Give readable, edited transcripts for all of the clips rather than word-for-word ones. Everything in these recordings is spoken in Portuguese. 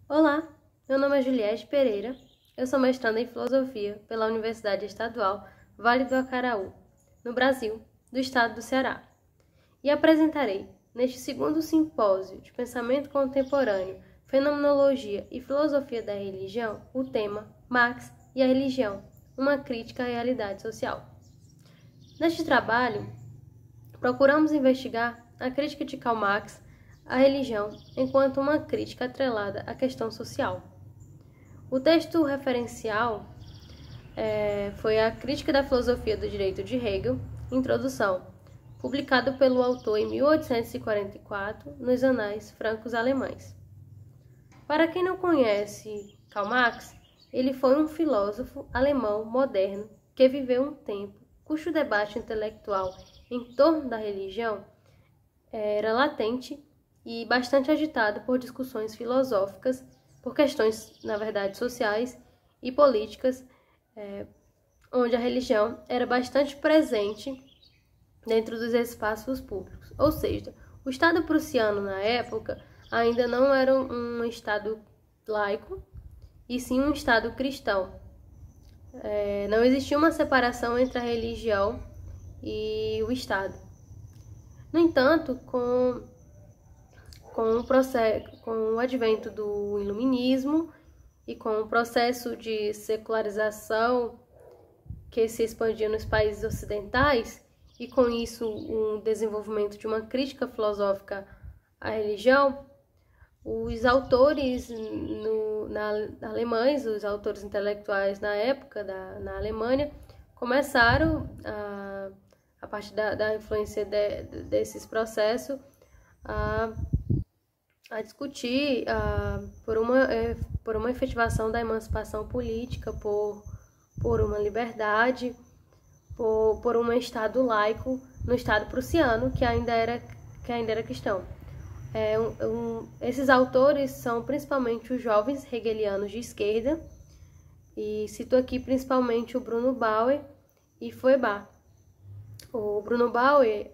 Olá, meu nome é Juliette Pereira, eu sou mestranda em Filosofia pela Universidade Estadual Vale do Acaraú, no Brasil, do estado do Ceará, e apresentarei, neste segundo simpósio de Pensamento Contemporâneo, Fenomenologia e Filosofia da Religião, o tema Marx e a Religião, uma crítica à realidade social. Neste trabalho, procuramos investigar a crítica de Karl Marx à religião enquanto uma crítica atrelada à questão social. O texto referencial foi a Crítica da Filosofia do Direito de Hegel, Introdução, publicado pelo autor em 1844 nos Anais Francos Alemães. Para quem não conhece Karl Marx, ele foi um filósofo alemão moderno que viveu um tempo cujo debate intelectual em torno da religião era latente e bastante agitado por discussões filosóficas, por questões, na verdade, sociais e políticas, onde a religião era bastante presente dentro dos espaços públicos. Ou seja, o Estado prussiano, na época, ainda não era um Estado laico, e sim um Estado cristão. Não existia uma separação entre a religião e o Estado. No entanto, com o advento do iluminismo e com o processo de secularização que se expandia nos países ocidentais, e com isso um desenvolvimento de uma crítica filosófica à religião, os autores alemães, os autores intelectuais na época na Alemanha, começaram, a partir da influência desses processos, a discutir por uma efetivação da emancipação política, por uma liberdade, por um Estado laico no Estado prussiano, que ainda era cristão. Esses autores são principalmente os jovens hegelianos de esquerda, e cito aqui principalmente o Bruno Bauer e Feuerbach. O Bruno Bauer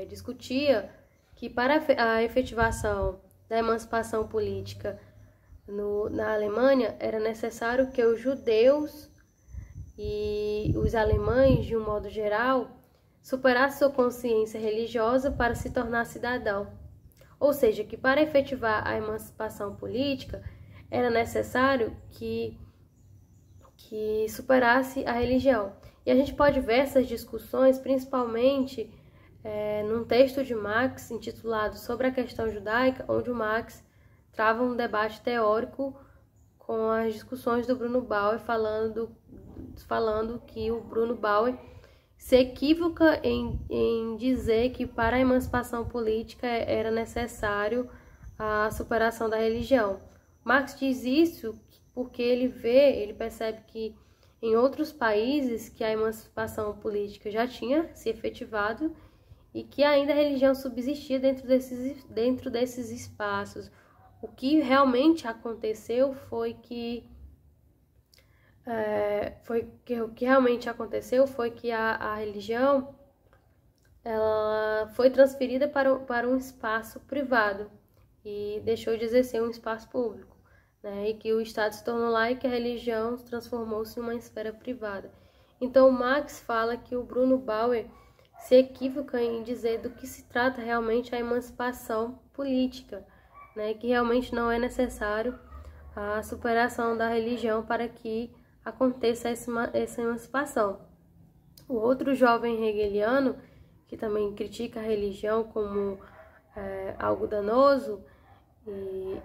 discutia que para a efetivação da emancipação política na Alemanha era necessário que os judeus e os alemães, de um modo geral, superassem sua consciência religiosa para se tornar cidadão. Ou seja, que para efetivar a emancipação política era necessário que superasse a religião. E a gente pode ver essas discussões principalmente num texto de Marx intitulado Sobre a Questão Judaica, onde o Marx trava um debate teórico com as discussões do Bruno Bauer, falando que o Bruno Bauer se equívoca em dizer que para a emancipação política era necessário a superação da religião. Marx diz isso porque ele percebe que em outros países que a emancipação política já tinha se efetivado e que ainda a religião subsistia dentro desses espaços. O que realmente aconteceu foi que a religião ela foi transferida para um espaço privado e deixou de exercer um espaço público, né? E que o Estado se tornou laico e a religião transformou-se em uma esfera privada. Então, Marx fala que o Bruno Bauer se equivoca em dizer do que se trata realmente a emancipação política, né? Que realmente não é necessário a superação da religião para que aconteça essa emancipação. O outro jovem hegeliano, que também critica a religião como algo danoso,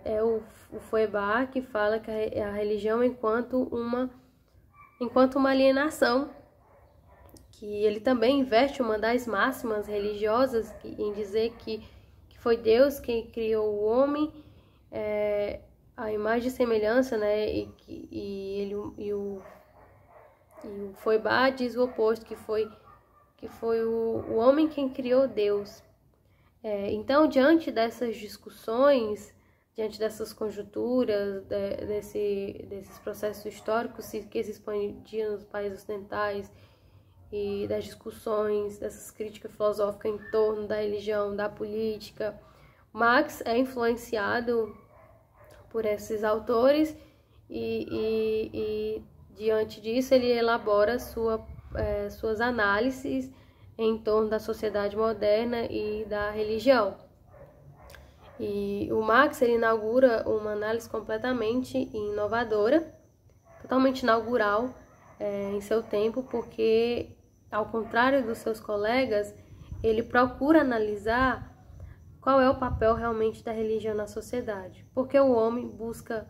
é o Feuerbach, que fala que a religião enquanto uma alienação, que ele também investe uma das máximas religiosas em dizer que foi Deus quem criou o homem, a imagem e semelhança, né? E o Feuerbach diz o oposto, que foi o homem quem criou Deus. Então, diante dessas discussões, diante dessas conjunturas, desses processos históricos que se expandiam nos países ocidentais, e das discussões, dessas críticas filosóficas em torno da religião, da política, Marx é influenciado por esses autores e diante disso ele elabora suas análises em torno da sociedade moderna e da religião. E o Marx ele inaugura uma análise completamente inovadora, totalmente inaugural em seu tempo, porque, ao contrário dos seus colegas, ele procura analisar qual é o papel realmente da religião na sociedade. Por que o homem busca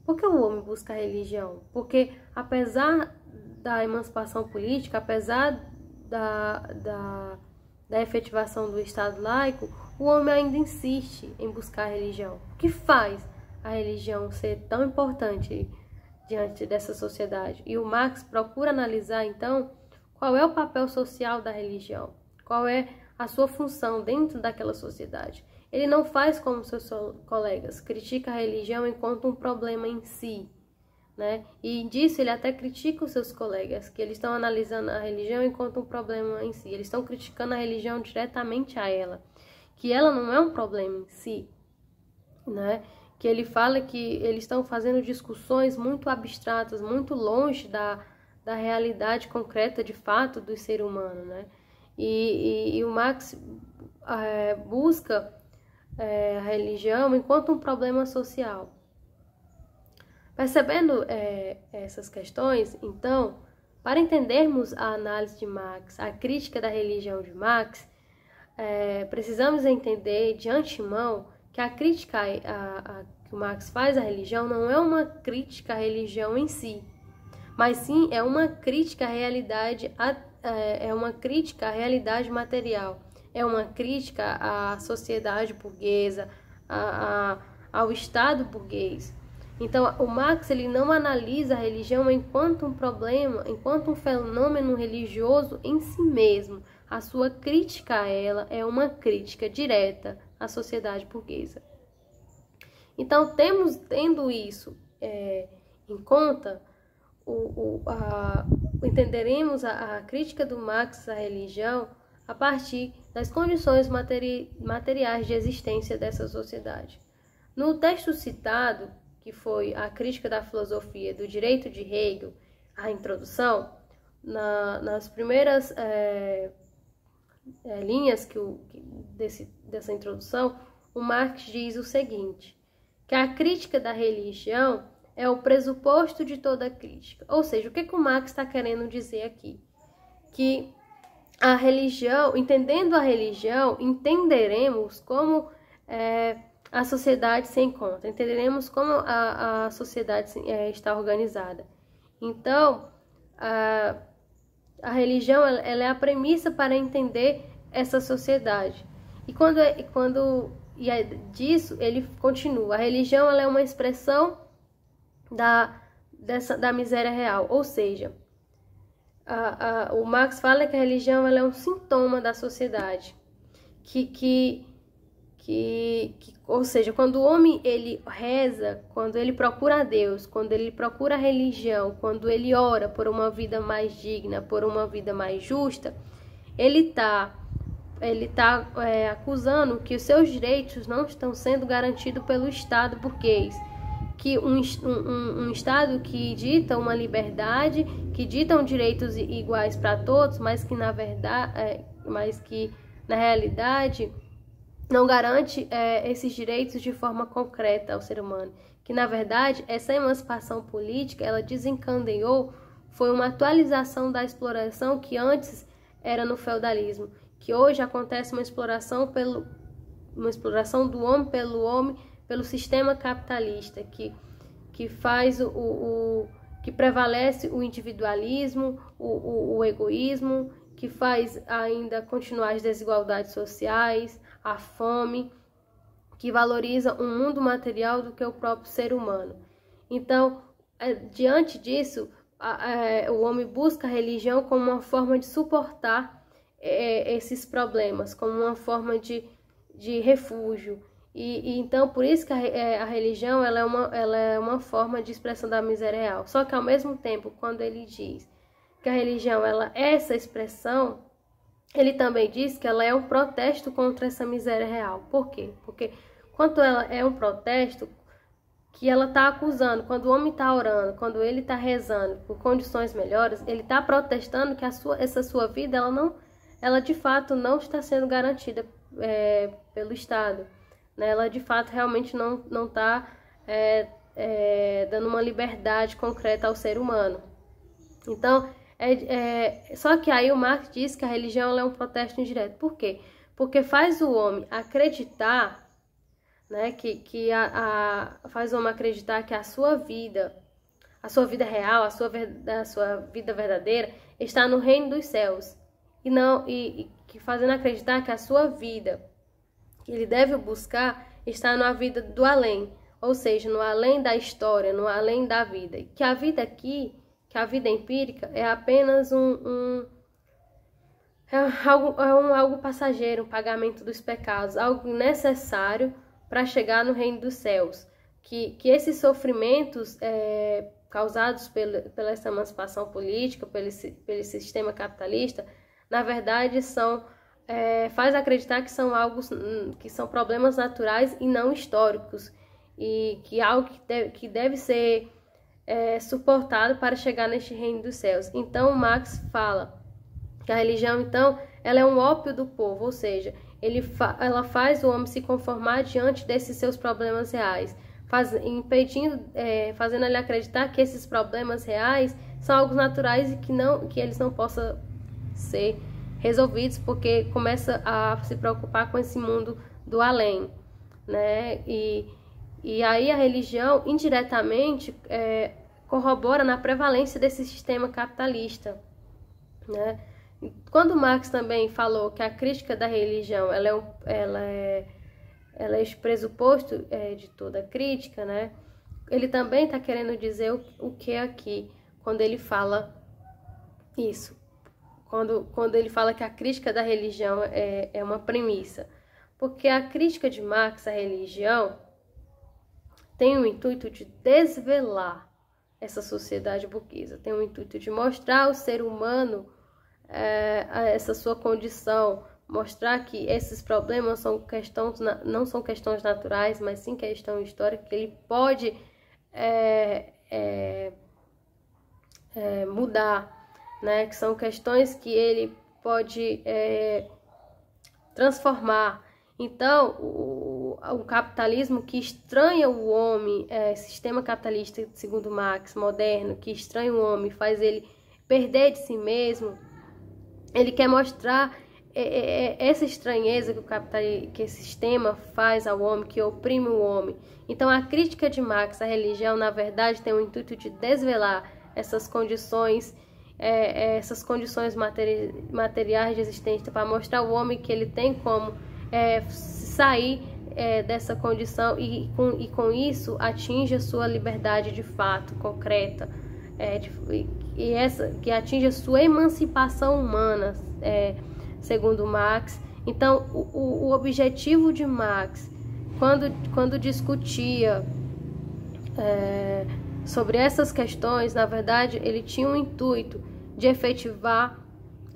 a religião? Porque, apesar da emancipação política, apesar da efetivação do Estado laico, o homem ainda insiste em buscar a religião. O que faz a religião ser tão importante diante dessa sociedade? E o Marx procura analisar, então, qual é o papel social da religião, qual é a sua função dentro daquela sociedade. Ele não faz como seus colegas, critica a religião enquanto um problema em si, né? E disso ele até critica os seus colegas, que eles estão analisando a religião enquanto um problema em si. Eles estão criticando a religião diretamente a ela, que ela não é um problema em si, né? Que ele fala que eles estão fazendo discussões muito abstratas, muito longe da realidade concreta de fato do ser humano, né? E o Marx busca a religião enquanto um problema social. Percebendo essas questões, então, para entendermos a análise de Marx, a crítica da religião de Marx, precisamos entender de antemão que a crítica que o Marx faz à religião não é uma crítica à religião em si, mas sim é uma crítica à realidade, material, é uma crítica à sociedade burguesa, ao Estado burguês. Então, o Marx ele não analisa a religião enquanto um problema, enquanto um fenômeno religioso em si mesmo. A sua crítica a ela é uma crítica direta à sociedade burguesa. Então, tendo isso em conta, entenderemos a crítica do Marx à religião a partir das condições materiais de existência dessa sociedade. No texto citado, que foi a crítica da filosofia do direito de Hegel, a introdução, nas primeiras linhas dessa introdução, o Marx diz o seguinte, que a crítica da religião é o pressuposto de toda crítica. Ou seja, o que o Marx está querendo dizer aqui? Que a religião, entendendo a religião, entenderemos como a sociedade se encontra, entenderemos como a sociedade está organizada. Então, a religião ela é a premissa para entender essa sociedade. E disso ele continua. A religião ela é uma expressão da miséria real, ou seja, o Marx fala que a religião ela é um sintoma da sociedade, ou seja, quando o homem ele reza, quando ele procura a Deus, quando ele procura a religião, quando ele ora por uma vida mais digna, por uma vida mais justa, ele tá acusando que os seus direitos não estão sendo garantidos pelo Estado burguês, que um Estado que dita uma liberdade, que dita direitos iguais para todos, mas que na realidade não garante esses direitos de forma concreta ao ser humano. Que na verdade essa emancipação política ela desencadeou foi uma atualização da exploração que antes era no feudalismo, que hoje acontece uma exploração do homem pelo homem, pelo sistema capitalista, que faz que prevalece o individualismo, o egoísmo, que faz ainda continuar as desigualdades sociais, a fome, que valoriza um mundo material do que o próprio ser humano. Então, diante disso, o homem busca a religião como uma forma de suportar esses problemas, como uma forma de refúgio. E então, por isso que a religião ela é uma forma de expressão da miséria real. Só que, ao mesmo tempo, quando ele diz que a religião ela é essa expressão, ele também diz que ela é um protesto contra essa miséria real. Por quê? Porque quando ela é um protesto, que ela está acusando, quando o homem está orando, quando ele está rezando por condições melhores, ele está protestando que essa sua vida, ela de fato não está sendo garantida pelo Estado, né? Ela de fato realmente não está dando uma liberdade concreta ao ser humano. Então, só que aí o Marx diz que a religião é um protesto indireto. Por quê? Porque faz o homem acreditar, né, faz o homem acreditar que a sua vida real, a sua vida verdadeira está no reino dos céus, e que fazendo acreditar que a sua vida que ele deve buscar está na vida do além, ou seja, no além da história, no além da vida, que a vida aqui, que a vida empírica é apenas algo passageiro, um pagamento dos pecados, algo necessário para chegar no reino dos céus, que esses sofrimentos causados pela essa emancipação política, pelo sistema capitalista, na verdade faz acreditar que são problemas naturais e não históricos, e que algo que deve ser suportado para chegar neste reino dos céus. Então Marx fala que a religião, então, ela é um ópio do povo, ou seja, ela faz o homem se conformar diante desses seus problemas reais, fazendo ele acreditar que esses problemas reais são algo naturais e que eles não possam ser resolvidos, porque começa a se preocupar com esse mundo do além, né? E aí a religião, indiretamente, corrobora na prevalência desse sistema capitalista, né? Quando Marx também falou que a crítica da religião ela é pressuposto de toda crítica, né? Ele também está querendo dizer o que aqui, quando ele fala isso. Quando ele fala que a crítica da religião é uma premissa. Porque a crítica de Marx à religião tem o intuito de desvelar essa sociedade burguesa, tem o intuito de mostrar ao ser humano essa sua condição, mostrar que esses problemas não são questões naturais, mas sim questão histórica, que ele pode mudar, né? Que são questões que ele pode transformar. Então, o capitalismo que estranha o homem, sistema capitalista, segundo Marx, moderno, que estranha o homem, faz ele perder de si mesmo, ele quer mostrar essa estranheza que esse sistema faz ao homem, que oprime o homem. Então, a crítica de Marx à religião, na verdade, tem o intuito de desvelar essas condições materiais de existência, para mostrar ao homem que ele tem como sair dessa condição e com isso atinge a sua liberdade de fato, concreta, que atinge a sua emancipação humana, segundo Marx. Então, o objetivo de Marx, quando discutia sobre essas questões, na verdade, ele tinha um intuito de efetivar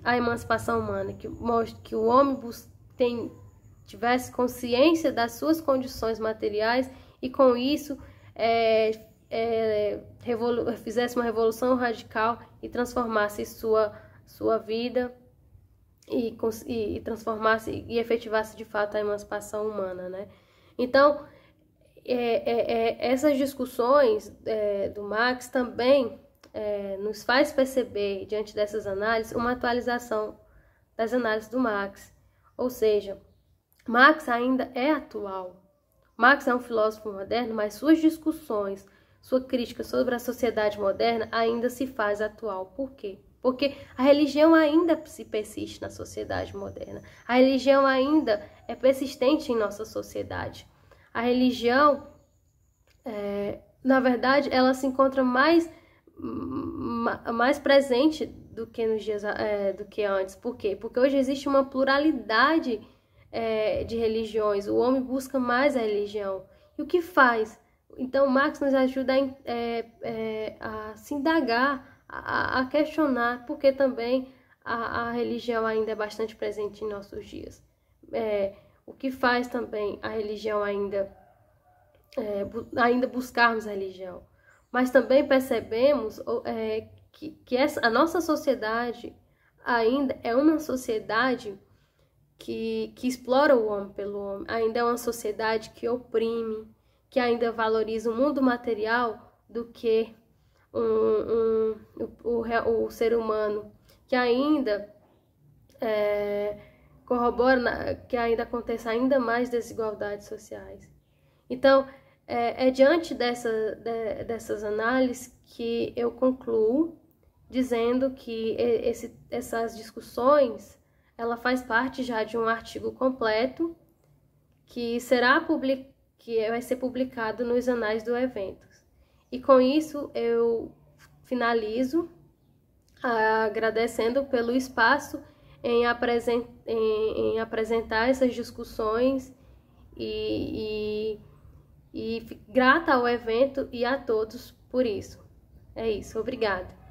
a emancipação humana, que o homem tivesse consciência das suas condições materiais e, com isso, fizesse uma revolução radical e transformasse sua vida e transformasse e efetivasse de fato a emancipação humana, né? Então, essas discussões do Marx também nos faz perceber, diante dessas análises, uma atualização das análises do Marx. Ou seja, Marx ainda é atual. Marx é um filósofo moderno, mas suas discussões, sua crítica sobre a sociedade moderna ainda se faz atual. Por quê? Porque a religião ainda se persiste na sociedade moderna. A religião ainda é persistente em nossa sociedade. A religião, na verdade, ela se encontra mais presente do que nos dias do que antes. Por quê? Porque hoje existe uma pluralidade de religiões. O homem busca mais a religião. E o que faz? Então, Marx nos ajuda a se indagar, a questionar, porque também a religião ainda é bastante presente em nossos dias. O que faz também a religião ainda ainda buscarmos religião, mas também percebemos que a nossa sociedade ainda é uma sociedade que explora o homem pelo homem, ainda é uma sociedade que oprime, que ainda valoriza o mundo material do que o ser humano, que ainda corrobora que ainda aconteça ainda mais desigualdades sociais. Então, diante dessas análises que eu concluo dizendo que essas discussões ela faz parte já de um artigo completo que vai ser publicado nos anais do evento. E com isso eu finalizo agradecendo pelo espaço em apresentar essas discussões e grata ao evento e a todos por isso. É isso, obrigada.